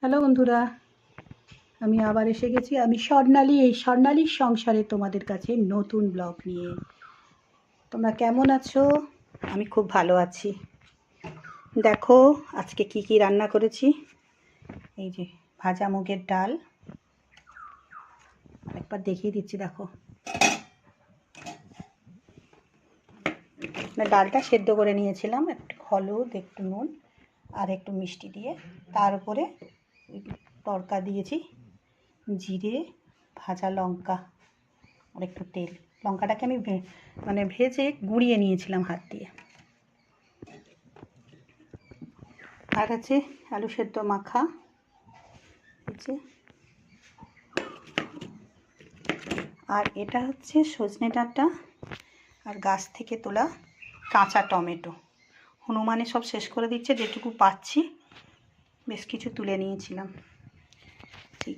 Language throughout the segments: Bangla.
হ্যালো বন্ধুরা, আমি আবার এসে গেছি। আমি স্বর্ণালী, এই স্বর্ণালীর সংসারে তোমাদের কাছে নতুন ব্লগ নিয়ে। তোমরা কেমন আছো? আমি খুব ভালো আছি। দেখো আজকে কি কি রান্না করেছি। এই যে ভাজা মুগের ডাল, একবার দেখিয়ে দিচ্ছি। দেখো ডালটা সেদ্ধ করে নিয়েছিলাম, একটু হলুদ, একটু নুন আর একটু মিষ্টি দিয়ে। তার উপরে তড়কা দিয়েছি জিরে, ভাজা লঙ্কা আর একটু তেল। লঙ্কাটাকে আমি ভেজে গুঁড়িয়ে নিয়েছিলাম হাত দিয়ে। আর আছে আলু সেদ্ধ মাখা, আর এটা হচ্ছে সজনে ডাঁটা আর গাছ থেকে তোলা কাঁচা টমেটো। হনুমানে সব শেষ করে দিচ্ছে, যেটুকু পাচ্ছি বেশ কিছু তুলে নিয়েছিলাম। ঠিক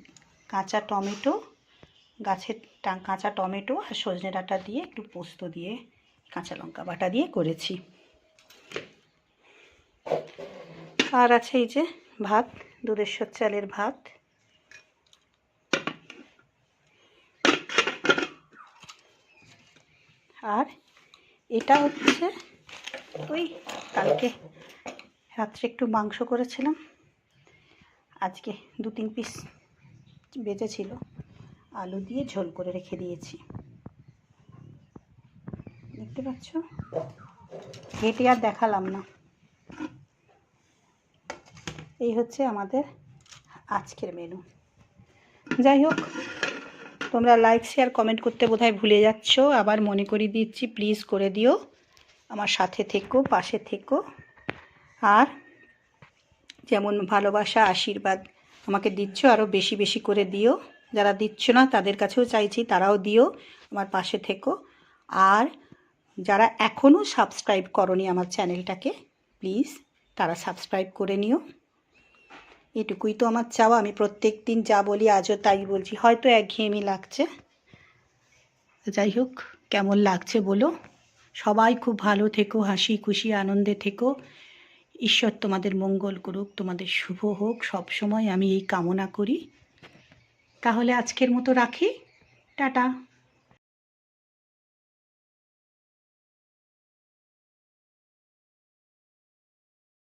কাঁচা টমেটো, গাছের কাঁচা টমেটো আর সজনে ডাঁটা দিয়ে একটু পোস্ত দিয়ে কাঁচা লঙ্কা বাটা দিয়ে করেছি। আর আছে এই যে ভাত, দুধেশ্বর চালের ভাত। আর এটা হচ্ছে ওই কালকে রাত্রে একটু মাংস করেছিলাম, আজকে 2-3 পিস বেঁচেছিল, আলু দিয়ে ঝোল করে রেখে দিয়েছি। দেখতে পাচ্ছ, ঘেটে আর দেখালাম না। এই হচ্ছে আমাদের আজকের মেনু। যাই হোক, তোমরা লাইক শেয়ার কমেন্ট করতে বোধহয় ভুলে যাচ্ছ, আবার মনে করিয়ে দিচ্ছি, প্লিজ করে দিও। আমার সাথে থেকো, পাশে থেকো। আর যেমন ভালোবাসা আশীর্বাদ আমাকে দিচ্ছ, আরও বেশি বেশি করে দিও। যারা দিচ্ছ না তাদের কাছেও চাইছি, তারাও দিও, আমার পাশে থেকো। আর যারা এখনও সাবস্ক্রাইব করনি আমার চ্যানেলটাকে, প্লিজ তারা সাবস্ক্রাইব করে নিও। এটুকুই তো আমার চাওয়া। আমি প্রত্যেক দিন যা বলি আজও তাই বলছি, হয়তো একঘেয়েমি লাগছে। যাই হোক, কেমন লাগছে বলো। সবাই খুব ভালো থেকো, হাসি খুশি আনন্দে থেকো। ঈশ্বর তোমাদের মঙ্গল করুক, তোমাদের শুভ হোক, সব সময় আমি এই কামনা করি। তাহলে আজকের মতো রাখি, টাটা।